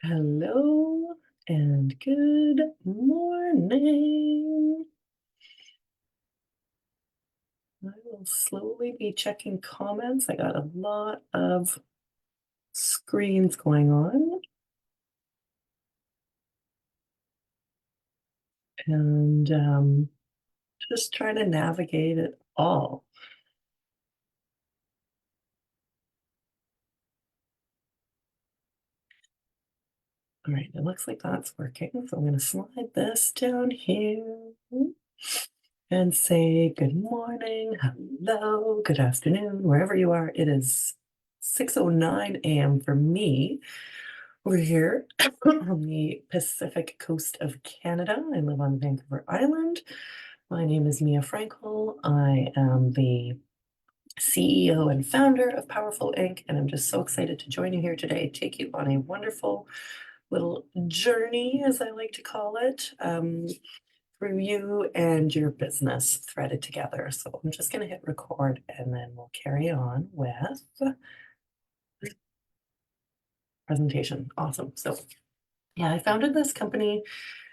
Hello and good morning. I will slowly be checking comments. I got a lot of screens going on and just trying to navigate it all. All right, it looks like that's working. So I'm going to slide this down here and say good morning, hello, good afternoon, wherever you are. It is 6:09 a.m. for me. We're here on the Pacific coast of Canada. I live on Vancouver Island. My name is Mia Frankel. I am the CEO and founder of Powerful Inc. And I'm just so excited to join you here today, take you on a wonderful little journey, as I like to call it, through you and your business threaded together. So I'm just going to hit record and then we'll carry on with presentation. Awesome. So yeah, I founded this company.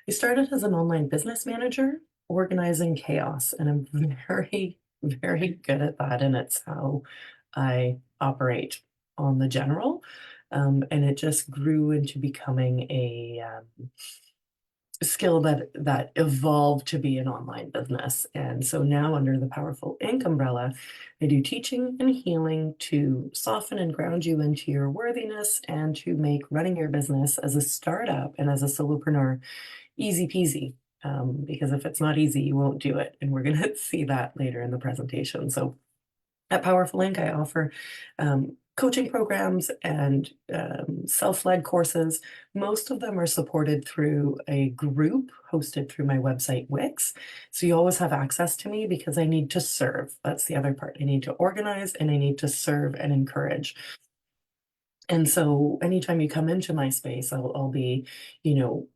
I started as an online business manager, organizing chaos, and I'm very, very good at that. And it's how I operate on the general. And it just grew into becoming a skill that evolved to be an online business. And so now under the Powerful Inc. umbrella, I do teaching and healing to soften and ground you into your worthiness and to make running your business as a startup and as a solopreneur easy peasy. Because if it's not easy, you won't do it. And we're going to see that later in the presentation. So at Powerful Inc., I offer coaching programs and self-led courses. Most of them are supported through a group hosted through my website, Wix. So you always have access to me because I need to serve. That's the other part. I need to organize and I need to serve and encourage. And so anytime you come into my space, I'll be, you know,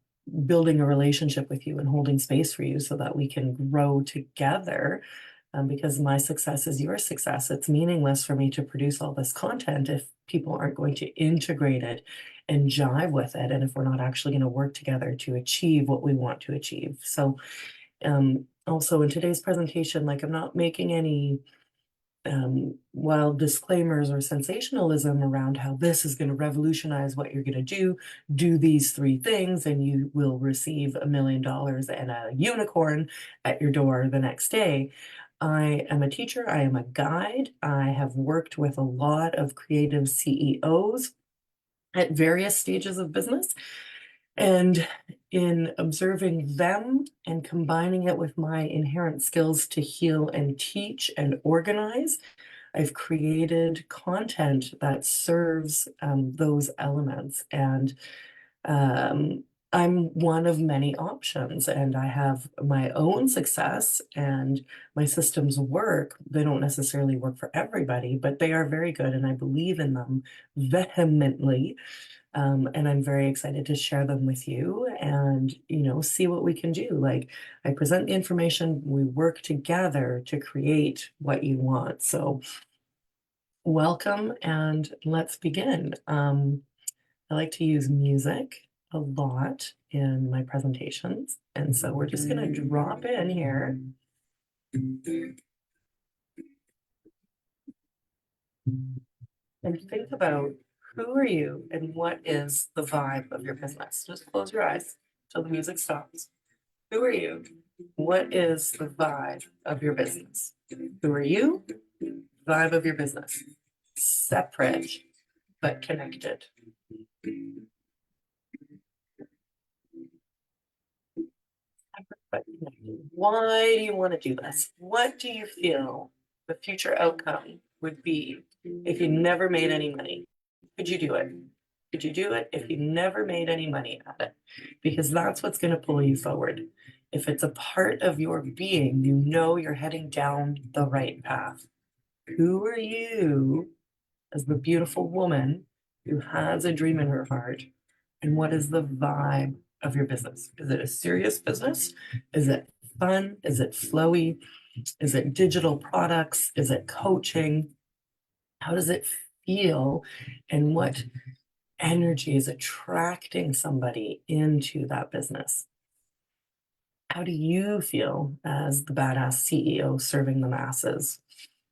building a relationship with you and holding space for you so that we can grow together. Because my success is your success. It's meaningless for me to produce all this content if people aren't going to integrate it and jive with it, and if we're not actually going to work together to achieve what we want to achieve. So, also in today's presentation, like I'm not making any wild disclaimers or sensationalism around how this is going to revolutionize what you're going to do these three things and you will receive $1 million and a unicorn at your door the next day. I am a teacher, I am a guide. I have worked with a lot of creative CEOs at various stages of business. And in observing them and combining it with my inherent skills to heal and teach and organize, I've created content that serves those elements. And I'm one of many options, and I have my own success, and my systems work. They don't necessarily work for everybody, but they are very good, and I believe in them vehemently. And I'm very excited to share them with you and, you know, see what we can do. Like I present the information, we work together to create what you want. So welcome and let's begin. I like to use music a lot in my presentations. And so we're just going to drop in here. And think about who are you and what is the vibe of your business. Just close your eyes till the music stops. Who are you? What is the vibe of your business? Who are you? Vibe of your business. Separate but connected. But why do you want to do this? What do you feel the future outcome would be if you never made any money? Could you do it? Could you do it if you never made any money at it? Because that's what's going to pull you forward. If it's a part of your being, you know you're heading down the right path. Who are you as the beautiful woman who has a dream in her heart? And what is the vibe of your business? Is it a serious business? Is it fun? Is it flowy? Is it digital products? Is it coaching? How does it feel? And what energy is attracting somebody into that business. How do you feel as the badass CEO serving the masses?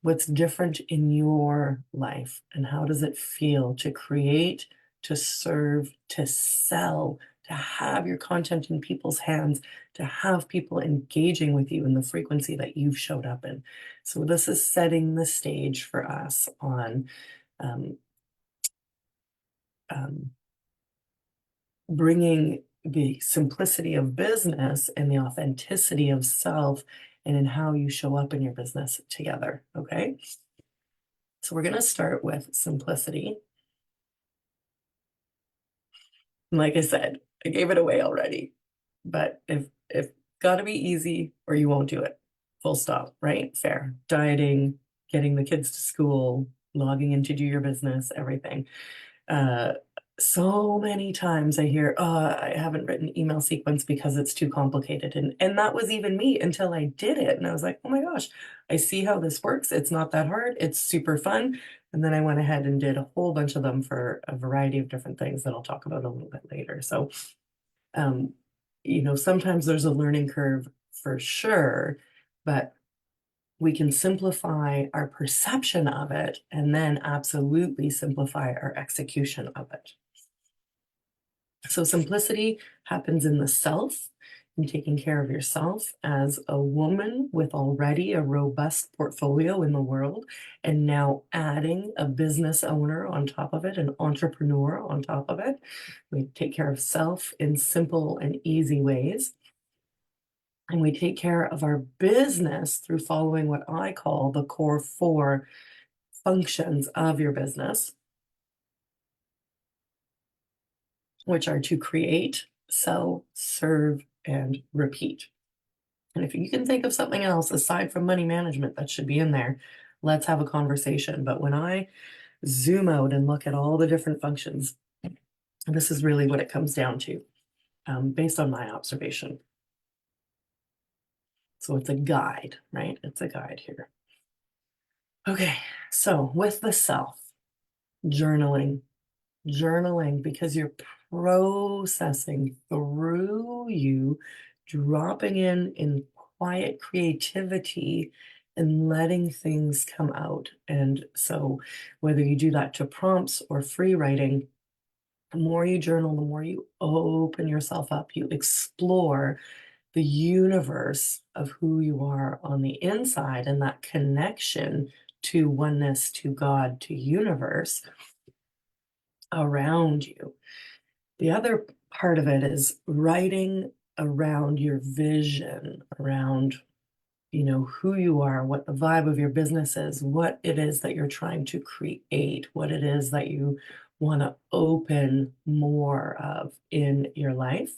What's different in your life, and how does it feel to create, to serve, to sell, to have your content in people's hands, to have people engaging with you in the frequency that you've showed up in? So this is setting the stage for us on um, um, bringing the simplicity of business and the authenticity of self and in how you show up in your business together. Okay. So we're going to start with simplicity. Like I said, I gave it away already, but if got to be easy or you won't do it. Full stop, right? Fair. Dieting, getting the kids to school, logging in to do your business, everything. Uh, so many times I hear, "Oh, I haven't written email sequence because it's too complicated." And that was even me until I did it. And I was like, "Oh my gosh, I see how this works. It's not that hard. It's super fun." And then I went ahead and did a whole bunch of them for a variety of different things that I'll talk about a little bit later. So, um, sometimes there's a learning curve for sure, but we can simplify our perception of it and then absolutely simplify our execution of it. So simplicity happens in the self, in taking care of yourself as a woman with already a robust portfolio in the world, and now adding a business owner on top of it, an entrepreneur on top of it. We take care of self in simple and easy ways. And we take care of our business through following what I call the core four functions of your business, which are to create, sell, serve, and repeat. And if you can think of something else aside from money management that should be in there, let's have a conversation. But when I zoom out and look at all the different functions, this is really what it comes down to, based on my observation. So it's a guide, right? It's a guide here. Okay, so with the self, journaling, because you're processing through you, dropping in quiet creativity and letting things come out. And so, whether you do that to prompts or free writing, the more you journal, the more you open yourself up, you explore the universe of who you are on the inside and that connection to oneness, to God, to universe around you. The other part of it is writing around your vision, around, who you are, what the vibe of your business is, what it is that you're trying to create, what it is that you want to open more of in your life,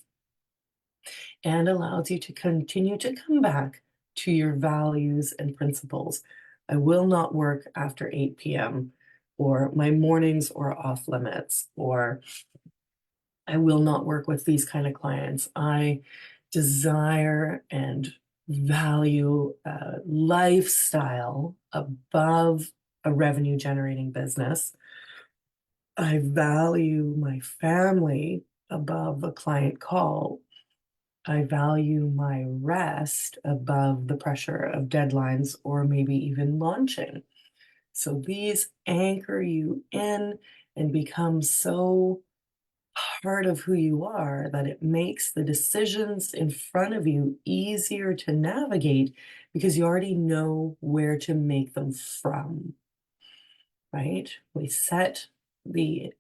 and allows you to continue to come back to your values and principles. I will not work after 8 p.m., or my mornings are off limits, or I will not work with these kind of clients. I desire and value a lifestyle above a revenue generating business. I value my family above a client call. I value my rest above the pressure of deadlines or maybe even launching. So these anchor you in and become so part of who you are that it makes the decisions in front of you easier to navigate because you already know where to make them from, right? We set the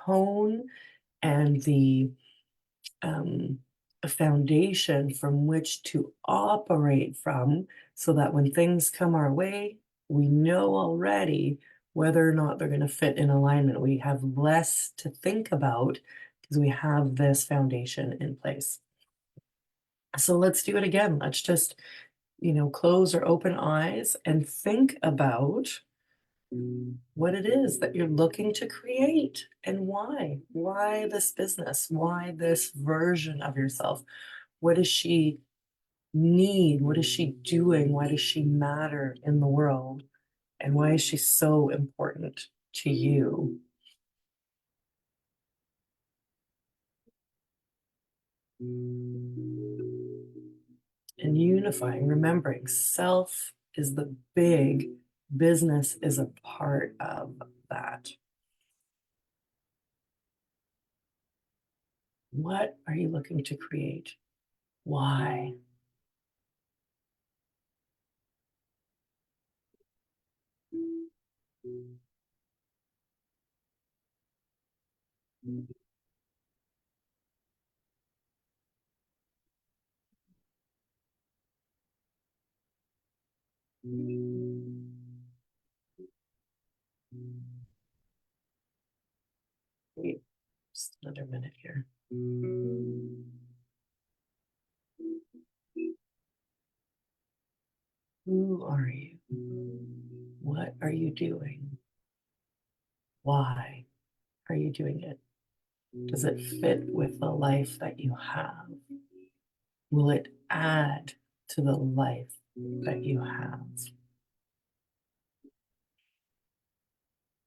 tone and the um, a foundation from which to operate from so that when things come our way, we know already whether or not they're going to fit in alignment. We have less to think about because we have this foundation in place. So let's do it again. Let's just, close or open eyes and think about what it is that you're looking to create and why. Why this business? Why this version of yourself? What does she need? What is she doing? Why does she matter in the world? And why is she so important to you? And unifying, remembering self is the big, business is a part of that. What are you looking to create? Why? Wait, just another minute here. Who are you? What are you doing? Why are you doing it? Does it fit with the life that you have? Will it add to the life that you have?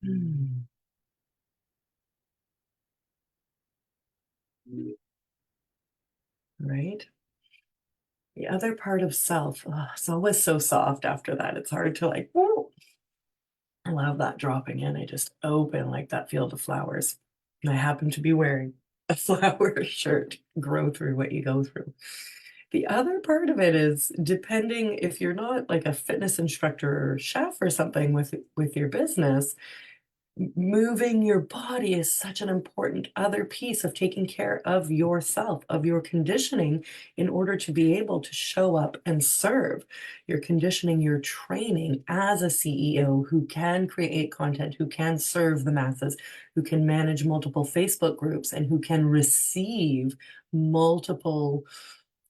Hmm, right? The other part of self, it's always so soft after that. It's hard to like, woo, allow that dropping in. I just open like that field of flowers. And I happen to be wearing a flower shirt, grow through what you go through. The other part of it is depending if you're not like a fitness instructor or chef or something with your business, moving your body is such an important other piece of taking care of yourself, of your conditioning in order to be able to show up and serve. Your conditioning, your training as a CEO who can create content, who can serve the masses, who can manage multiple Facebook groups, and who can receive multiple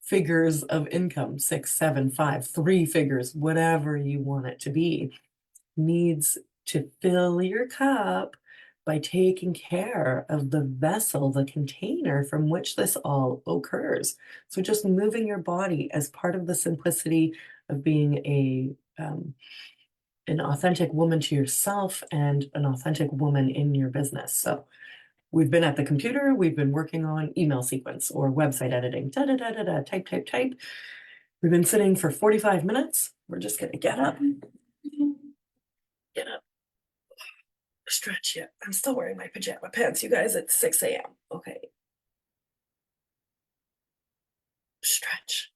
figures of income, six, seven, five, three figures, whatever you want it to be, needs to fill your cup by taking care of the vessel, the container from which this all occurs. So just moving your body as part of the simplicity of being an authentic woman to yourself and an authentic woman in your business. So we've been at the computer, we've been working on email sequence or website editing, da da da da da, type, type, type. We've been sitting for 45 minutes. We're just gonna get up, stretch yet. I'm still wearing my pajama pants, you guys. It's 6 a.m. Okay, stretch.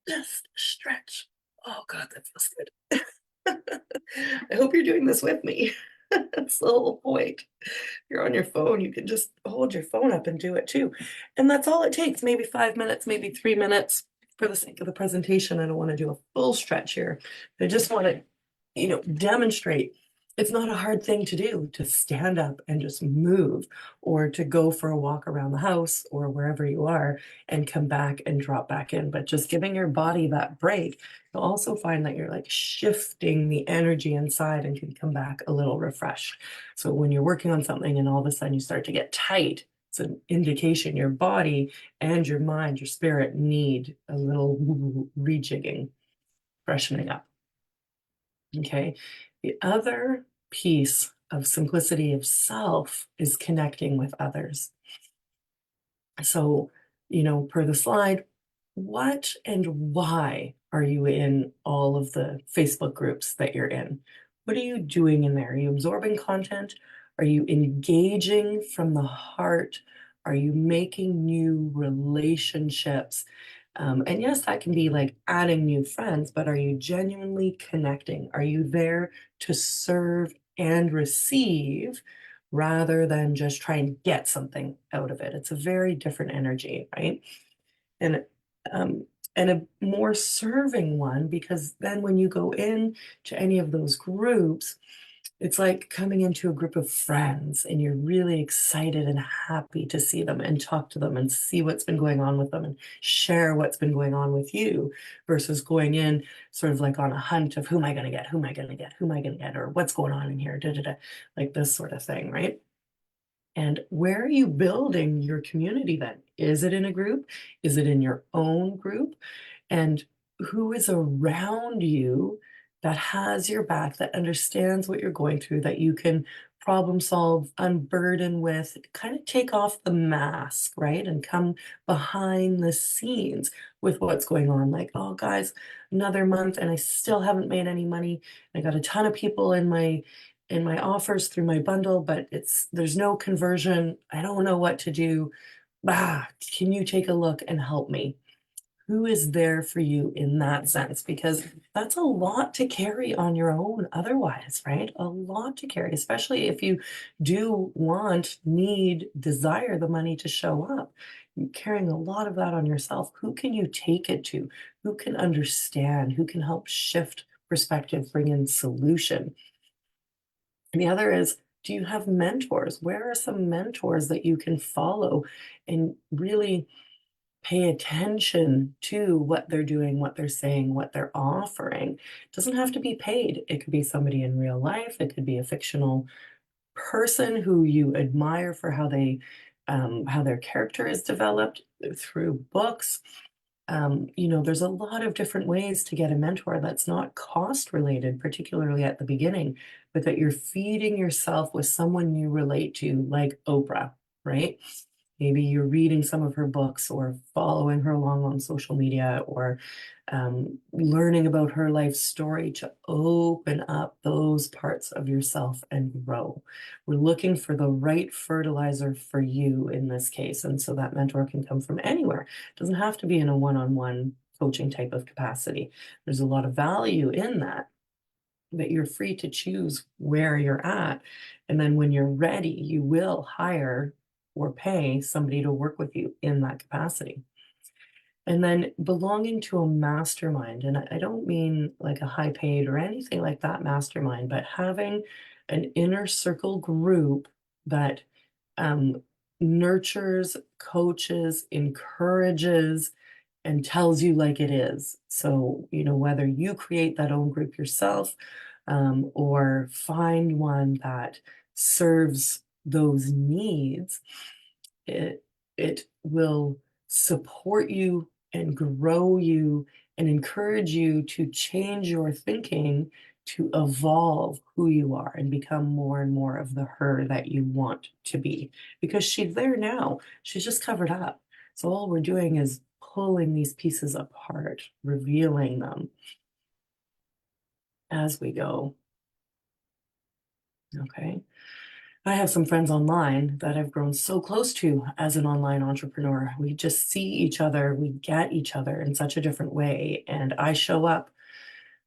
Just stretch. Oh God, that feels good. I hope you're doing this with me. That's the whole point. If you're on your phone, you can just hold your phone up and do it too. And that's all it takes, maybe 5 minutes, maybe 3 minutes. For the sake of the presentation, I don't want to do a full stretch here. I just want to, demonstrate it's not a hard thing to do to stand up and just move or to go for a walk around the house or wherever you are and come back and drop back in. But just giving your body that break, you'll also find that you're like shifting the energy inside and can come back a little refreshed. So when you're working on something and all of a sudden you start to get tight, it's an indication your body and your mind, your spirit need a little rejigging, freshening up. Okay. The other piece of simplicity of self is connecting with others. So, per the slide, what and why are you in all of the Facebook groups that you're in? What are you doing in there? Are you absorbing content? Are you engaging from the heart? Are you making new relationships? And yes, that can be like adding new friends, but are you genuinely connecting? Are you there to serve and receive rather than just try and get something out of it? It's a very different energy, right? And um, and a more serving one, because then when you go in to any of those groups, it's like coming into a group of friends and you're really excited and happy to see them and talk to them and see what's been going on with them and share what's been going on with you versus going in sort of like on a hunt of who am I going to get, who am I going to get, who am I going to get, or what's going on in here, da, da, da, like this sort of thing, right? And where are you building your community then? Is it in a group? Is it in your own group? And who is around you that has your back, that understands what you're going through, that you can problem solve, unburden with, kind of take off the mask, right? And come behind the scenes with what's going on. Like, oh, guys, another month and I still haven't made any money. I got a ton of people in my offers through my bundle, but there's no conversion. I don't know what to do. Can you take a look and help me? Who is there for you in that sense? Because that's a lot to carry on your own otherwise, right? A lot to carry, especially if you do want, need, desire the money to show up. You're carrying a lot of that on yourself. Who can you take it to? Who can understand? Who can help shift perspective, bring in solution? And the other is, do you have mentors? Where are some mentors that you can follow and really pay attention to what they're doing, what they're saying, what they're offering? It doesn't have to be paid. It could be somebody in real life. It could be a fictional person who you admire for how their character is developed through books. There's a lot of different ways to get a mentor that's not cost related, particularly at the beginning, but that you're feeding yourself with someone you relate to, like Oprah, right? Maybe you're reading some of her books or following her along on social media or learning about her life story to open up those parts of yourself and grow. We're looking for the right fertilizer for you in this case. And so that mentor can come from anywhere. It doesn't have to be in a one-on-one coaching type of capacity. There's a lot of value in that, but you're free to choose where you're at. And then when you're ready, you will hire or pay somebody to work with you in that capacity. And then belonging to a mastermind, and I don't mean like a high paid or anything like that mastermind, but having an inner circle group that um, nurtures, coaches, encourages, and tells you like it is. So, whether you create that own group yourself, or find one that serves those needs, it it will support you and grow you and encourage you to change your thinking to evolve who you are and become more and more of the her that you want to be, because she's there now. She's just covered up. So all we're doing is pulling these pieces apart, revealing them as we go. Okay. I have some friends online that I've grown so close to as an online entrepreneur. We just see each other, we get each other in such a different way. And I show up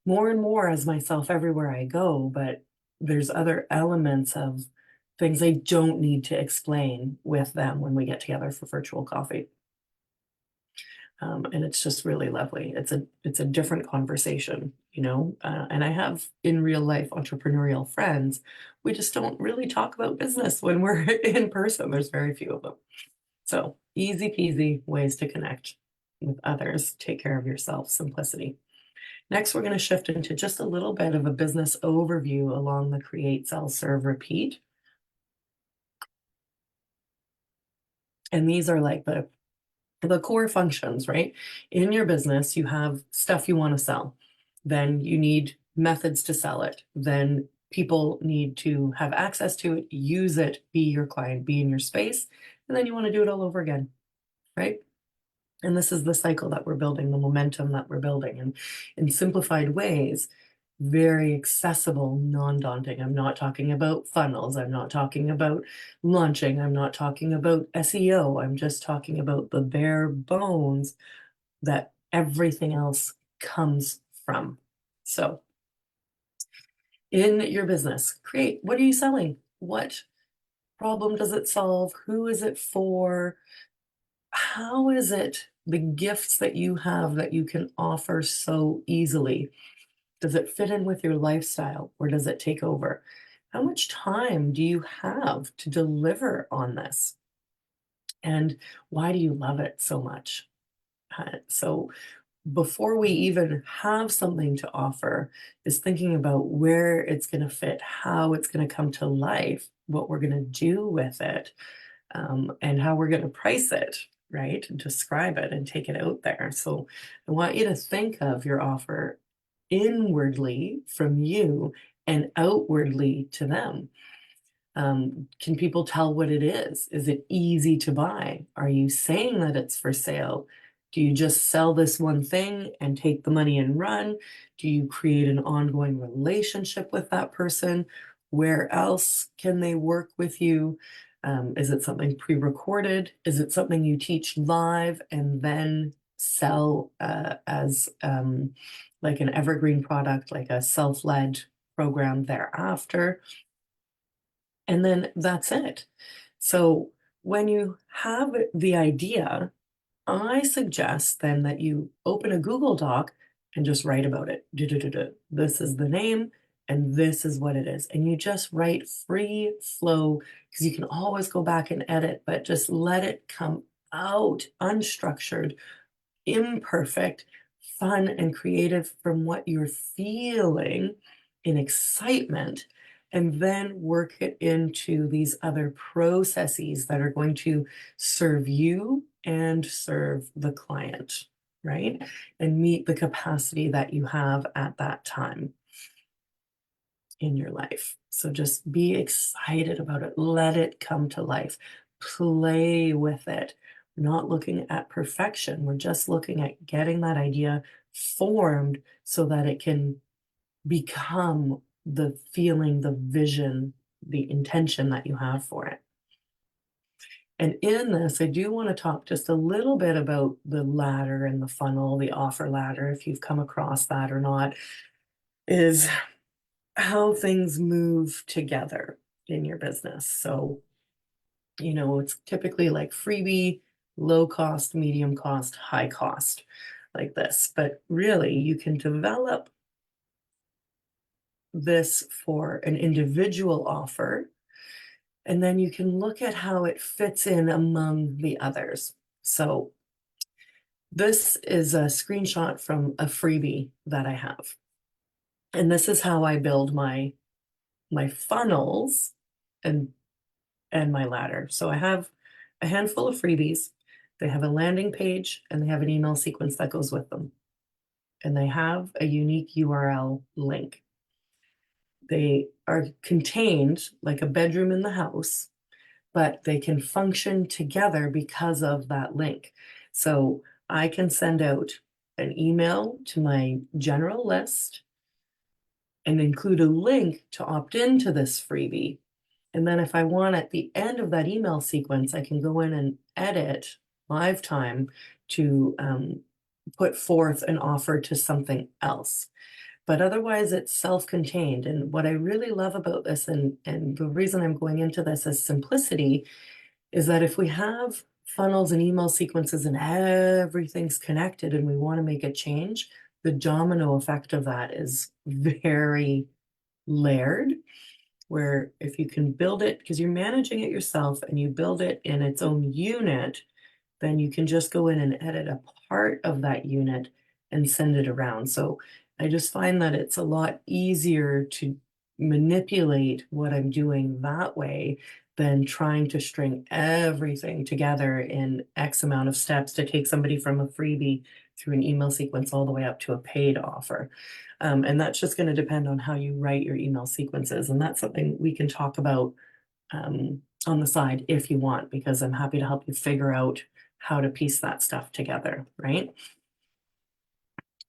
more and more as myself everywhere I go, but there's other elements of things I don't need to explain with them when we get together for virtual coffee. And it's just really lovely. It's a different conversation, and I have in real life entrepreneurial friends. We just don't really talk about business when we're in person. There's very few of them. So easy peasy ways to connect with others. Take care of yourself. Simplicity. Next, we're going to shift into just a little bit of a business overview along the create, sell, serve, repeat. And these are like the core functions, right? In your business, you have stuff you want to sell. Then you need methods to sell it. Then people need to have access to it, use it, be your client, be in your space. And then you want to do it all over again, right? And this is the cycle that we're building, the momentum that we're building. And in simplified ways, very accessible, non-daunting. I'm not talking about funnels. I'm not talking about launching. I'm not talking about SEO. I'm just talking about the bare bones that everything else comes from. So in your business, create. What are you selling? What problem does it solve? Who is it for? How is it the gifts that you have that you can offer so easily? Does it fit in with your lifestyle or does it take over? How much time do you have to deliver on this? And why do you love it so much? So before we even have something to offer, is thinking about where it's going to fit, how it's going to come to life, what we're going to do with it, and how we're going to price it, right? And describe it and take it out there. So I want you to think of your offer inwardly from you and outwardly to them. Can people tell what it is? Is it easy to buy? Are you saying that it's for sale? Do you just sell this one thing and take the money and run? Do you create an ongoing relationship with that person? Where else can they work with you? Is it something pre-recorded? Is it something you teach live and then sell as like an evergreen product, like a self-led program thereafter? And then that's it. So when you have the idea, I suggest then that you open a Google Doc and just write about it. Du-du-du-du. This is the name and this is what it is. And you just write free flow because you can always go back and edit, but just let it come out unstructured, imperfect, fun, and creative from what you're feeling in excitement, and then work it into these other processes that are going to serve you and serve the client, right? And meet the capacity that you have at that time in your life. So just be excited about it. Let it come to life. Play with it. We're not looking at perfection. We're just looking at getting that idea formed so that it can become the feeling, the vision, the intention that you have for it. And in this, I do want to talk just a little bit about the ladder and the funnel, the offer ladder, if you've come across that or not, is how things move together in your business. So, it's typically like freebie, low cost, medium cost, high cost, like this. But really, you can develop this for an individual offer, and then you can look at how it fits in among the others. So, this is a screenshot from a freebie that I have. And this is how I build my funnels and my ladder. So I have a handful of freebies. They have a landing page and they have an email sequence that goes with them. And they have a unique URL link. They are contained like a bedroom in the house, but they can function together because of that link. So I can send out an email to my general list and include a link to opt into this freebie. And then if I want at the end of that email sequence, I can go in and edit live time to put forth an offer to something else. But otherwise, it's self-contained. And what I really love about this, and the reason I'm going into this as simplicity, is that if we have funnels and email sequences and everything's connected and we want to make a change, the domino effect of that is very layered, where if you can build it, because you're managing it yourself and you build it in its own unit, then you can just go in and edit a part of that unit and send it around. So I just find that it's a lot easier to manipulate what I'm doing that way than trying to string everything together in X amount of steps to take somebody from a freebie through an email sequence all the way up to a paid offer. And that's just going to depend on how you write your email sequences. And that's something we can talk about on the side if you want, because I'm happy to help you figure out how to piece that stuff together, right?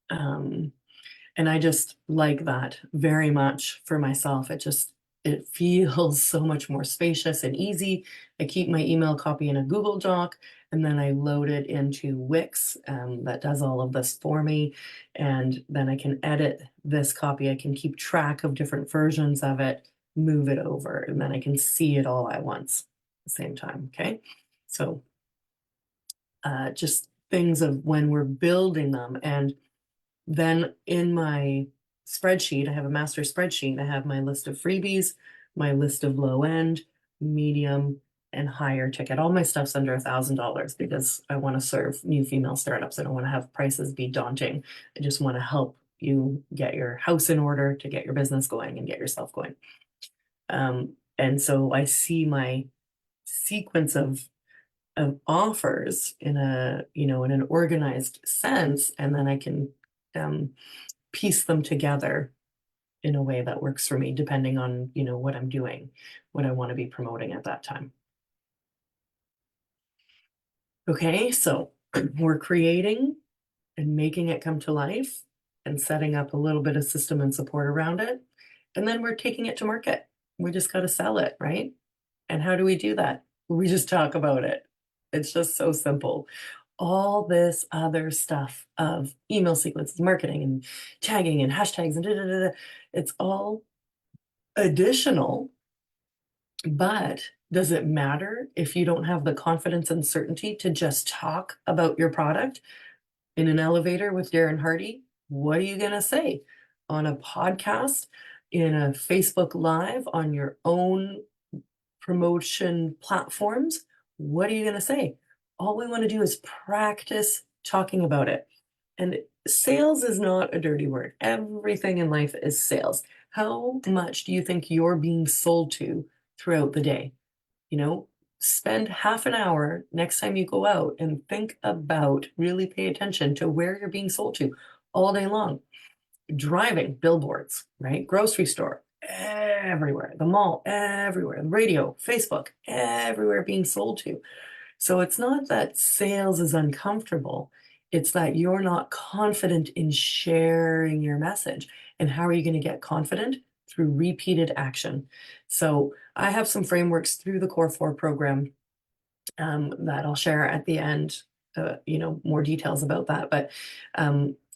And I just like that very much for myself. It feels so much more spacious and easy. I keep my email copy in a Google Doc, and then I load it into Wix that does all of this for me. And then I can edit this copy. I can keep track of different versions of it, move it over, and then I can see it all at once at the same time. Okay. So just things of when we're building them. And then in my spreadsheet, I have a master spreadsheet. I have my list of freebies, my list of low end, medium, and higher ticket. All my stuff's under $1,000 because I want to serve new female startups. I don't want to have prices be daunting. I just want to help you get your house in order to get your business going and get yourself going. And so I see my sequence of offers in in an organized sense, and then I can piece them together in a way that works for me, depending on, what I'm doing, what I want to be promoting at that time. Okay, so we're creating and making it come to life and setting up a little bit of system and support around it. And then we're taking it to market. We just got to sell it, right? And how do we do that? We just talk about it. It's just so simple. All this other stuff of email sequences, marketing and tagging and hashtags and da da da da, it's all additional, but does it matter if you don't have the confidence and certainty to just talk about your product in an elevator with Darren Hardy? What are you going to say on a podcast, in a Facebook Live, on your own promotion platforms? What are you going to say? All we want to do is practice talking about it. And sales is not a dirty word. Everything in life is sales. How much do you think you're being sold to throughout the day? You know, spend half an hour next time you go out and think about, really pay attention to where you're being sold to all day long. Driving, billboards, right? Grocery store, everywhere. The mall, everywhere. Radio, Facebook, everywhere being sold to. So it's not that sales is uncomfortable. It's that you're not confident in sharing your message. And how are you going to get confident? Through repeated action. So I have some frameworks through the Core 4 program that I'll share at the end, more details about that. But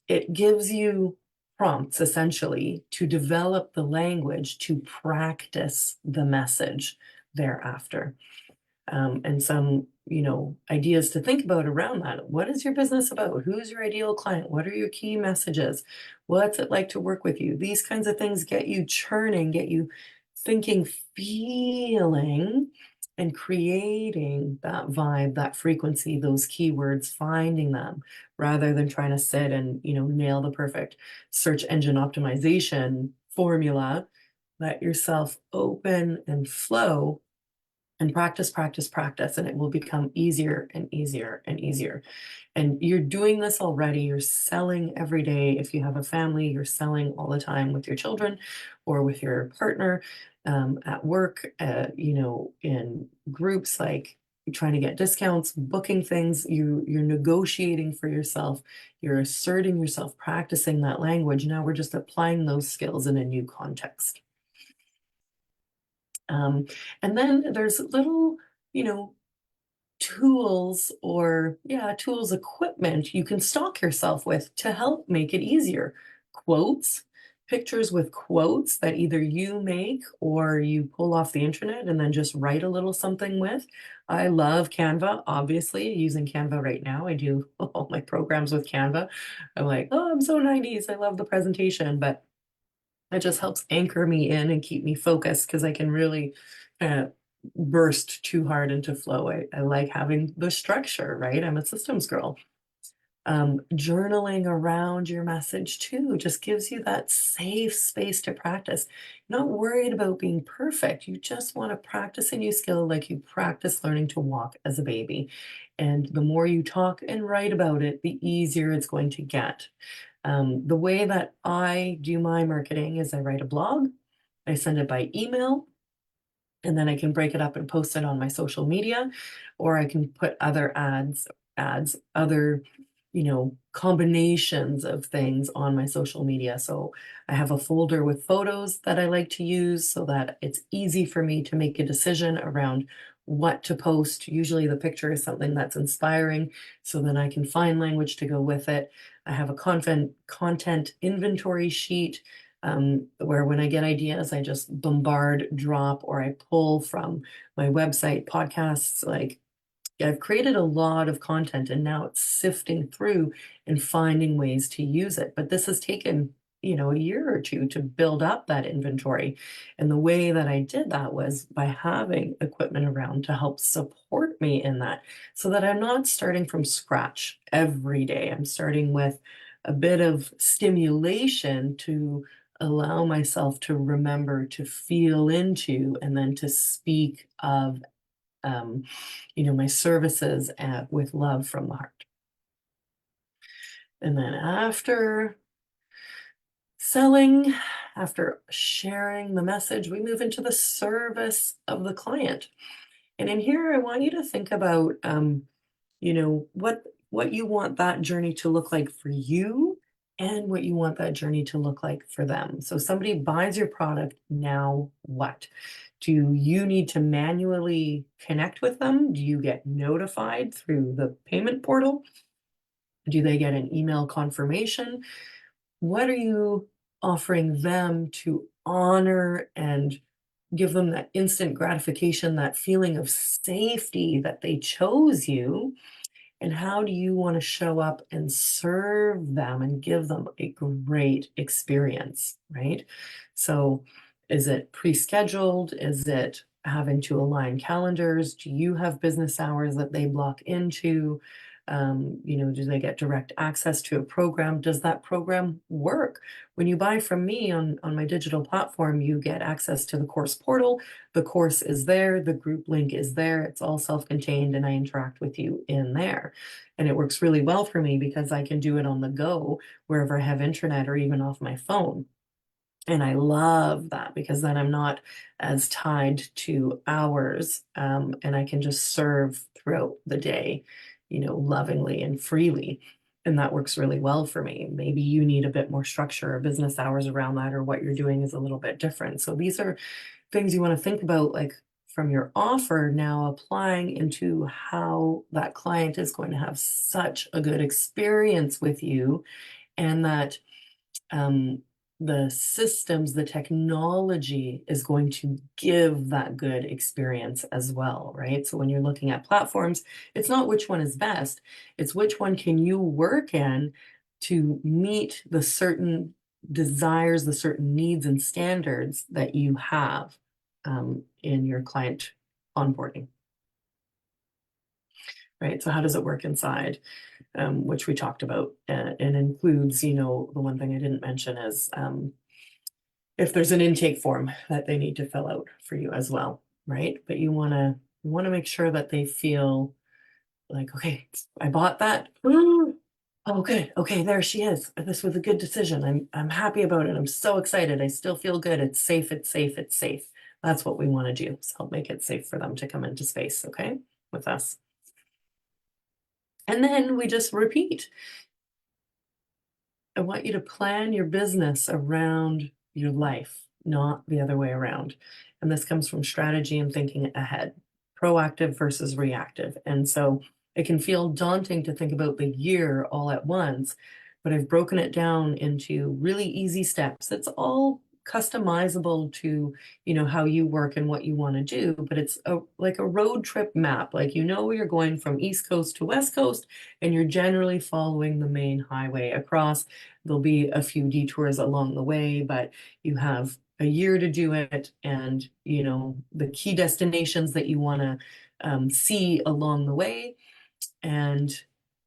it gives you prompts essentially to develop the language to practice the message thereafter. And some, ideas to think about around that. What is your business about? Who's your ideal client? What are your key messages? What's it like to work with you? These kinds of things get you churning, get you thinking, feeling, and creating that vibe, that frequency, those keywords, finding them rather than trying to sit and, nail the perfect search engine optimization formula. Let yourself open and flow and practice, practice, practice, and it will become easier and easier and easier. And you're doing this already. You're selling every day. If you have a family, you're selling all the time with your children or with your partner, at work, in groups, like trying to get discounts, booking things. You're negotiating for yourself. You're asserting yourself, practicing that language. Now we're just applying those skills in a new context. And then there's little, tools or, equipment you can stock yourself with to help make it easier. Quotes, pictures with quotes that either you make or you pull off the internet and then just write a little something with. I love Canva, obviously, using Canva right now. I do all my programs with Canva. I'm like, oh, I'm so 90s. I love the presentation, but it just helps anchor me in and keep me focused because I can really burst too hard into flow. I like having the structure, right? I'm a systems girl. Journaling around your message too just gives you that safe space to practice. You're not worried about being perfect. You just want to practice a new skill like you practice learning to walk as a baby. And the more you talk and write about it, the easier it's going to get. The way that I do my marketing is I write a blog, I send it by email, and then I can break it up and post it on my social media, or I can put other other, combinations of things on my social media. So I have a folder with photos that I like to use so that it's easy for me to make a decision around what to post. Usually the picture is something that's inspiring, so then I can find language to go with it. I have a content inventory sheet, where when I get ideas, I just bombard, drop, or I pull from my website, podcasts. Like, I've created a lot of content and now it's sifting through and finding ways to use it. But this has taken, a year or two to build up that inventory. And the way that I did that was by having equipment around to help support me in that so that I'm not starting from scratch every day. I'm starting with a bit of stimulation to allow myself to remember, to feel into, and then to speak of my services with love from the heart. And then after selling, after sharing the message, we move into the service of the client. And in here, I want you to think about, what you want that journey to look like for you and what you want that journey to look like for them. So somebody buys your product, now what? Do you need to manually connect with them? Do you get notified through the payment portal? Do they get an email confirmation? What are you offering them to honor and give them that instant gratification, that feeling of safety that they chose you? And how do you want to show up and serve them and give them a great experience, right? So, is it pre-scheduled? Is it having to align calendars? Do you have business hours that they block into? Do they get direct access to a program? Does that program work? When you buy from me on my digital platform, you get access to the course portal. The course is there, the group link is there, it's all self-contained, and I interact with you in there. And it works really well for me because I can do it on the go wherever I have internet or even off my phone. And I love that because then I'm not as tied to hours, and I can just serve throughout the day, lovingly and freely. And that works really well for me. Maybe you need a bit more structure or business hours around that, or what you're doing is a little bit different. So these are things you want to think about, like from your offer now applying into how that client is going to have such a good experience with you, and that um, the systems, the technology is going to give that good experience as well, right? So when you're looking at platforms, it's not which one is best, it's which one can you work in to meet the certain desires, the certain needs and standards that you have in your client onboarding, right? So how does it work inside? Which we talked about, and includes, the one thing I didn't mention is if there's an intake form that they need to fill out for you as well, right? But you want to make sure that they feel like, okay, I bought that. Oh, good. Okay, there she is. This was a good decision. I'm happy about it. I'm so excited. I still feel good. It's safe. It's safe. It's safe. That's what we want to do. So help make it safe for them to come into space, okay, with us. And then we just repeat. I want you to plan your business around your life, not the other way around. And this comes from strategy and thinking ahead, proactive versus reactive. And so it can feel daunting to think about the year all at once, but I've broken it down into really easy steps. It's all customizable to, how you work and what you want to do, but it's like a road trip map. Like, you're going from East Coast to West Coast, and you're generally following the main highway across. There'll be a few detours along the way, but you have a year to do it, and the key destinations that you want to see along the way. And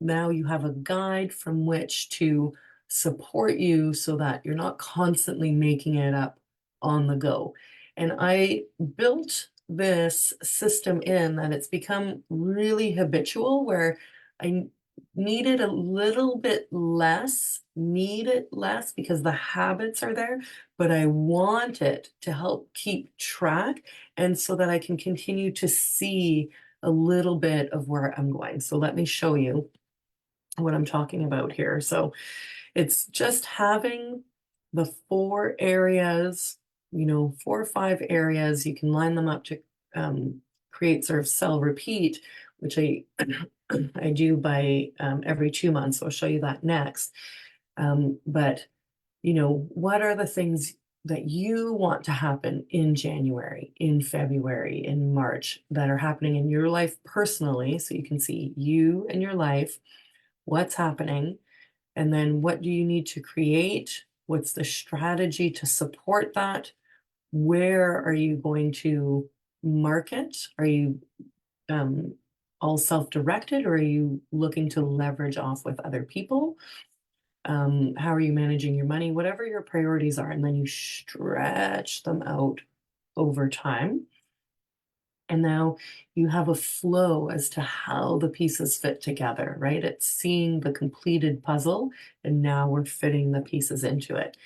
now you have a guide from which to support you so that you're not constantly making it up on the go. And I built this system in that it's become really habitual, where I need it a little bit less, need it less because the habits are there, but I want it to help keep track, and so that I can continue to see a little bit of where I'm going. So let me show you what I'm talking about here. So it's just having the 4 areas, 4 or 5 areas. You can line them up to create sort of cell repeat, which I I do by every 2 months. So I'll show you that next. But what are the things that you want to happen in January, in February, in March, that are happening in your life personally, so you can see you and your life, what's happening, and then what do you need to create? What's the strategy to support that? Where are you going to market? Are you all self-directed, or are you looking to leverage off with other people? How are you managing your money? Whatever your priorities are, and then you stretch them out over time. And now you have a flow as to how the pieces fit together, right? It's seeing the completed puzzle, and now we're fitting the pieces into it.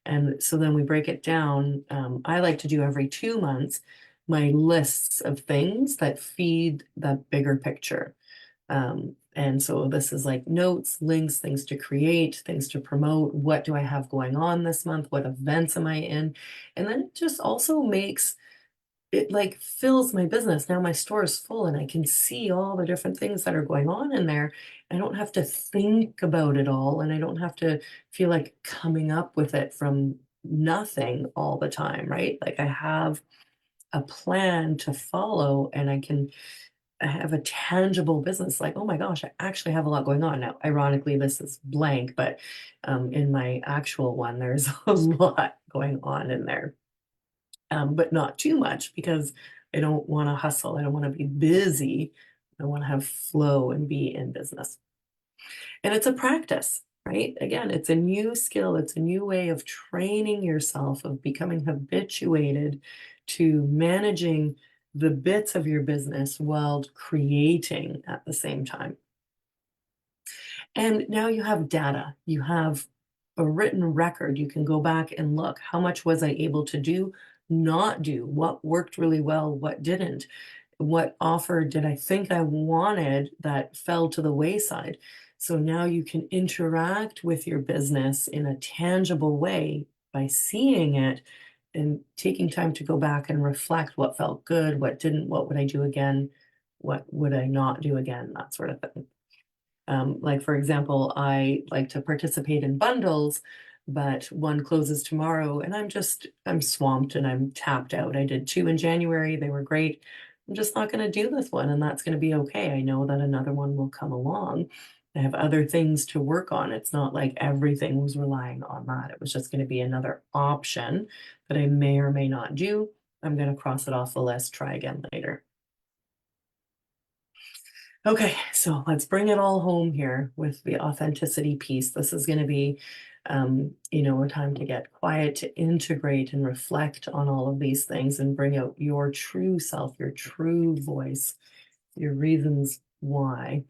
And so then we break it down. I like to do every 2 months my lists of things that feed that bigger picture. And so this is like notes, links, things to create, things to promote. What do I have going on this month? What events am I in? And then it just also makes it like fills my business. Now my store is full and I can see all the different things that are going on in there. I don't have to think about it all and I don't have to feel like coming up with it from nothing all the time, right? Like I have a plan to follow and I have a tangible business like, oh my gosh, I actually have a lot going on. Now, ironically, this is blank, but in my actual one, there's a lot going on in there, but not too much because I don't want to hustle. I don't want to be busy. I want to have flow and be in business. And it's a practice, right? Again, it's a new skill, it's a new way of training yourself, of becoming habituated to managing the bits of your business while creating at the same time. And now you have data, you have a written record. You can go back and look how much was I able to do, not do, what worked really well, what didn't, what offer did I think I wanted that fell to the wayside. So now you can interact with your business in a tangible way by seeing it and taking time to go back and reflect what felt good, what didn't, what would I do again, what would I not do again, that sort of thing. Like for example, I like to participate in bundles, but one closes tomorrow and I'm swamped and I'm tapped out. I did two in January, they were great. I'm just not going to do this one, and that's going to be okay. I know that another one will come along. I have other things to work on. It's not like everything was relying on that. It was just going to be another option that I may or may not do. I'm going to cross it off the list, try again later. Okay, so let's bring it all home here with the authenticity piece. This is going to be, a time to get quiet, to integrate and reflect on all of these things and bring out your true self, your true voice, your reasons why.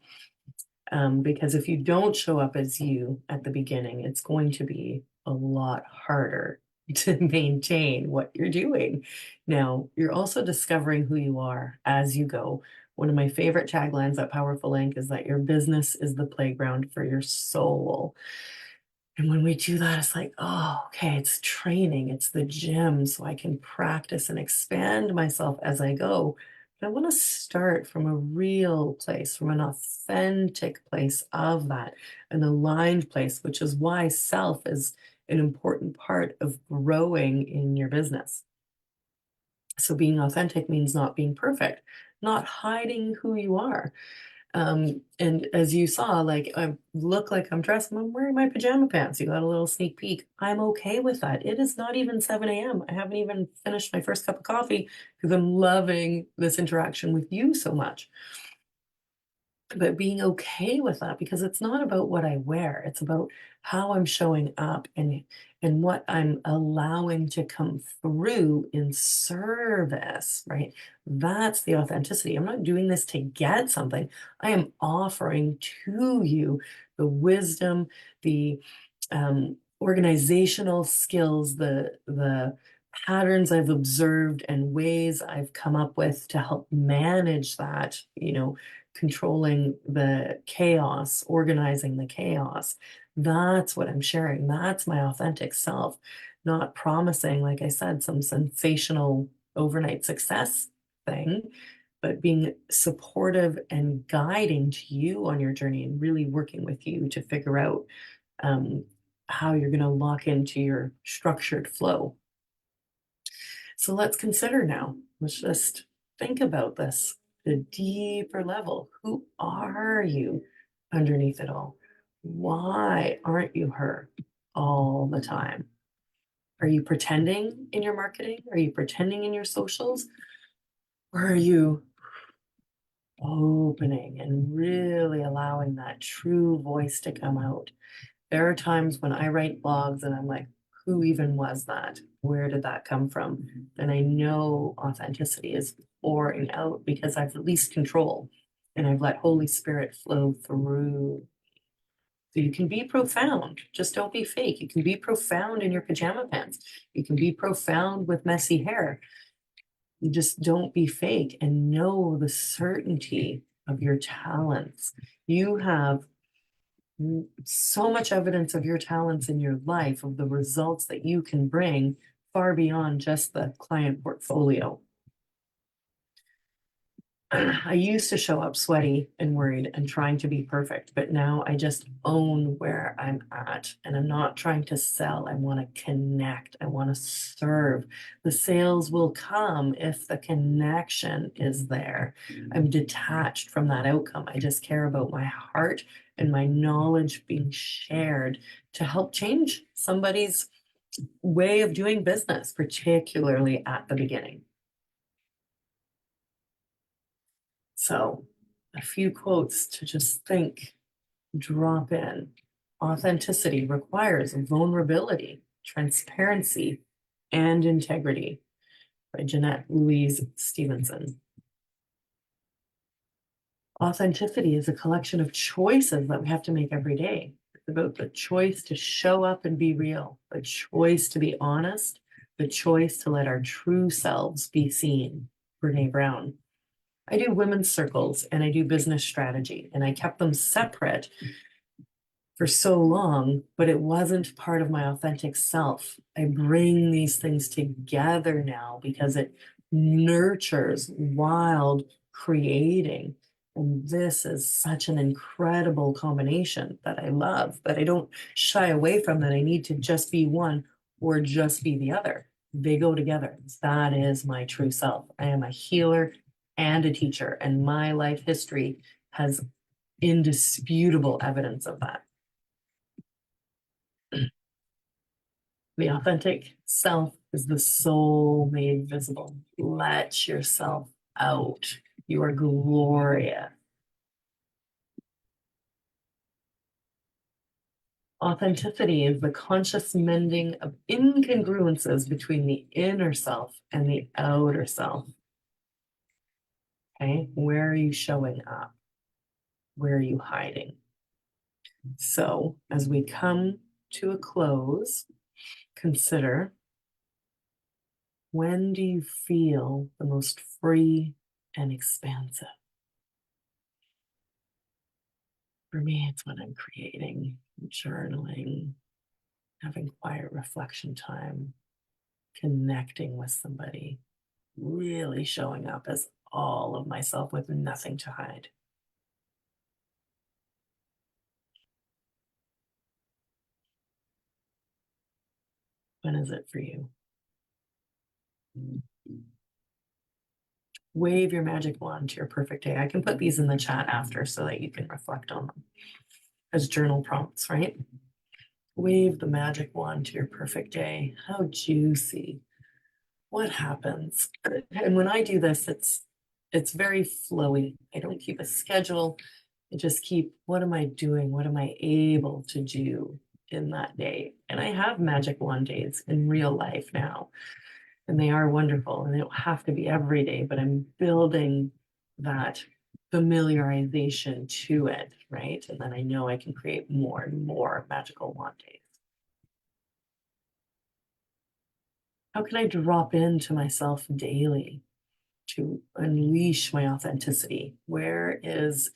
Because if you don't show up as you at the beginning, it's going to be a lot harder to maintain what you're doing. Now, you're also discovering who you are as you go. One of my favorite taglines at Powerful Link is that your business is the playground for your soul. And when we do that, it's like, oh, okay, it's training, it's the gym, so I can practice and expand myself as I go. But I want to start from a real place, from an authentic place of that, an aligned place, which is why self is an important part of growing in your business. So being authentic means not being perfect, not hiding who you are. And as you saw, like I look like I'm dressed, I'm wearing my pajama pants. You got a little sneak peek. I'm okay with that. It is not even 7 a.m. I haven't even finished my first cup of coffee because I'm loving this interaction with you so much. But being okay with that because it's not about what I wear, it's about how I'm showing up and what I'm allowing to come through in service, right? That's the authenticity. I'm not doing this to get something. I am offering to you the wisdom, the organizational skills, the patterns I've observed and ways I've come up with to help manage that, controlling the chaos, organizing the chaos. That's what I'm sharing. That's my authentic self, not promising, like I said, some sensational overnight success thing, but being supportive and guiding to you on your journey and really working with you to figure out um, how you're going to lock into your structured flow. So let's consider now, let's just think about this, the deeper level. Who are you underneath it all? Why aren't you her all the time? Are you pretending in your marketing? Are you pretending in your socials? Or are you opening and really allowing that true voice to come out? There are times when I write blogs and I'm like, who even was that? Where did that come from? And I know authenticity is pouring out because I've released control and I've let Holy Spirit flow through. So you can be profound, just don't be fake. You can be profound in your pajama pants. You can be profound with messy hair. You just don't be fake and know the certainty of your talents. You have so much evidence of your talents in your life, of the results that you can bring far beyond just the client portfolio. I used to show up sweaty and worried and trying to be perfect, but now I just own where I'm at and I'm not trying to sell. I want to connect. I want to serve. The sales will come if the connection is there. I'm detached from that outcome. I just care about my heart and my knowledge being shared to help change somebody's way of doing business, particularly at the beginning. So, a few quotes to just think, drop in. Authenticity requires vulnerability, transparency, and integrity by Jeanette Louise Stevenson. Authenticity is a collection of choices that we have to make every day. It's about the choice to show up and be real, the choice to be honest, the choice to let our true selves be seen. Brene Brown. I do women's circles and I do business strategy, and I kept them separate for so long, but it wasn't part of my authentic self. I bring these things together now because it nurtures wild creating. And this is such an incredible combination that I love, that I don't shy away from, that I need to just be one or just be the other. They go together. That is my true self. I am a healer and a teacher, and my life history has indisputable evidence of that. The authentic self is the soul made visible. Let yourself out. You are glorious. Authenticity is the conscious mending of incongruences between the inner self and the outer self. Okay, where are you showing up? Where are you hiding? So, as we come to a close, consider, when do you feel the most free and expansive? For me, it's when I'm creating, journaling, having quiet reflection time, connecting with somebody, really showing up as all of myself with nothing to hide. When is it for you? Wave your magic wand to your perfect day. I can put these in the chat after so that you can reflect on them as journal prompts, right? Wave the magic wand to your perfect day. How juicy. What happens? And when I do this, it's very flowy. I don't keep a schedule. I just keep, what am I doing? What am I able to do in that day? And I have magic wand days in real life now, and they are wonderful. And they don't have to be every day, but I'm building that familiarization to it, right? And then I know I can create more and more magical wand days. How can I drop into myself daily to unleash my authenticity? Where is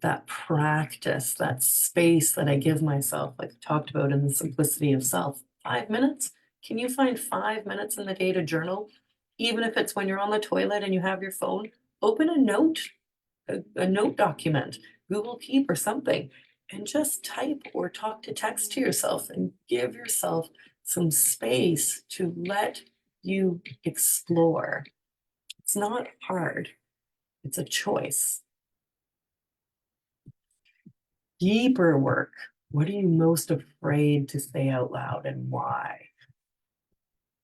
that practice, that space that I give myself, like I talked about in the simplicity of self? 5 minutes? Can you find 5 minutes in the day to journal? Even if it's when you're on the toilet and you have your phone, open a note document, Google Keep or something, and just type or talk to text to yourself and give yourself some space to let you explore. It's not hard, it's a choice. Deeper work. What are you most afraid to say out loud and why?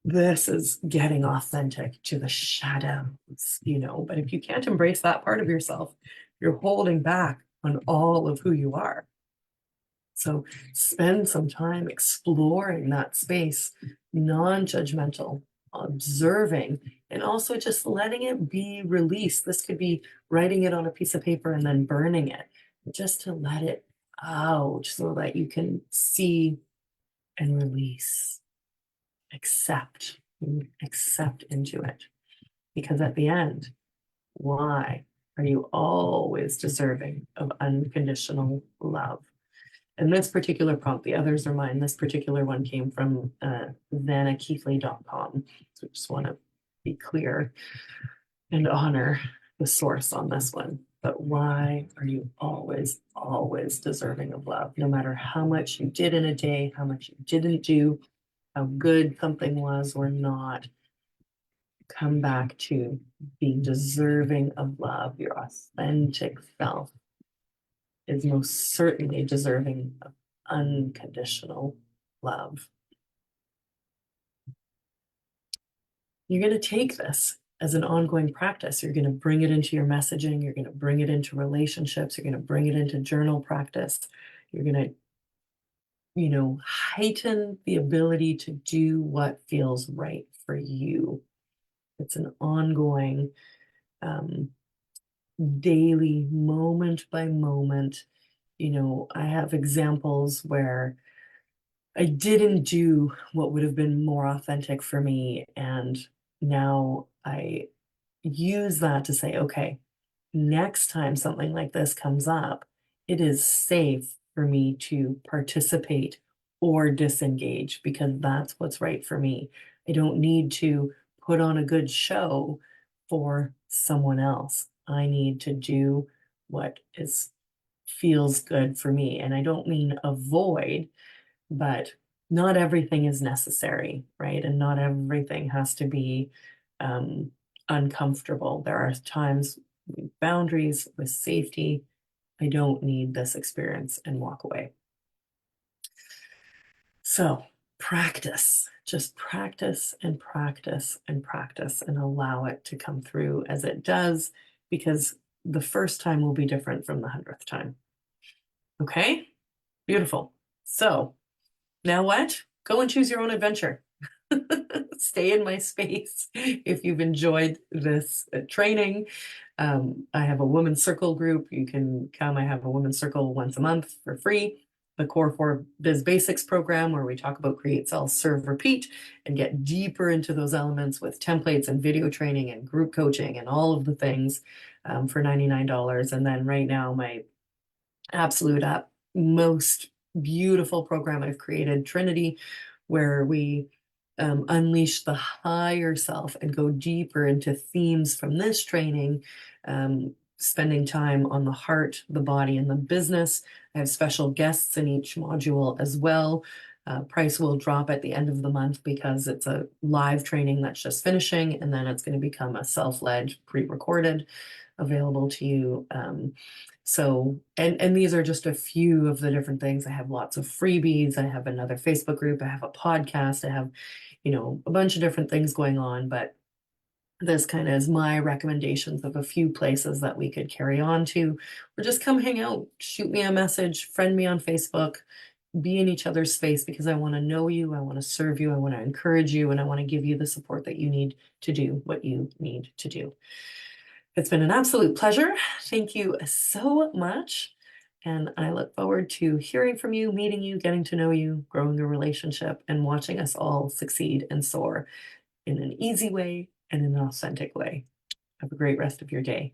This is getting authentic to the shadows, but if you can't embrace that part of yourself, you're holding back on all of who you are. So spend some time exploring that space, non-judgmental, observing, and also just letting it be released. This could be writing it on a piece of paper and then burning it, just to let it out so that you can see and release, accept, accept into it. Because at the end, why are you always deserving of unconditional love? And this particular prompt, the others are mine. This particular one came from vannakeithley.com. So I just want to be clear and honor the source on this one. But why are you always, always deserving of love? No matter how much you did in a day, how much you didn't do, how good something was or not, come back to being deserving of love. Your authentic self is most certainly deserving of unconditional love. You're going to take this as an ongoing practice. You're going to bring it into your messaging. You're going to bring it into relationships. You're going to bring it into journal practice. You're going to, heighten the ability to do what feels right for you. It's an ongoing, daily, moment by moment. I have examples where I didn't do what would have been more authentic for me. And now I use that to say, okay, next time something like this comes up, it is safe for me to participate or disengage because that's what's right for me. I don't need to put on a good show for someone else. I need to do what is feels good for me. And I don't mean avoid, but not everything is necessary, right? And not everything has to be um, uncomfortable. There are times with boundaries, with safety. I don't need this experience and walk away. So practice, just practice and practice and practice and allow it to come through as it does, because the first time will be different from the 100th time. Okay, beautiful. So now what? Go and choose your own adventure. Stay in my space if you've enjoyed this training. I have a women's circle group. You can come. I have a women's circle once a month for free. The Core 4 Biz Basics program, where we talk about create, sell, serve, repeat, and get deeper into those elements with templates and video training and group coaching and all of the things for $99. And then right now, my absolute most beautiful program I've created, Trinity, where we unleash the higher self and go deeper into themes from this training, spending time on the heart, the body, and the business. I have special guests in each module as well. Price will drop at the end of the month because it's a live training that's just finishing, and then it's going to become a self-led, pre-recorded, available to you. And these are just a few of the different things. I have lots of freebies. I have another Facebook group. I have a podcast. I have, a bunch of different things going on, but this kind of is my recommendations of a few places that we could carry on to, or just come hang out, shoot me a message, friend me on Facebook, be in each other's space, because I want to know you. I want to serve you. I want to encourage you, and I want to give you the support that you need to do what you need to do. It's been an absolute pleasure. Thank you so much. And I look forward to hearing from you, meeting you, getting to know you, growing a relationship, and watching us all succeed and soar in an easy way and in an authentic way. Have a great rest of your day.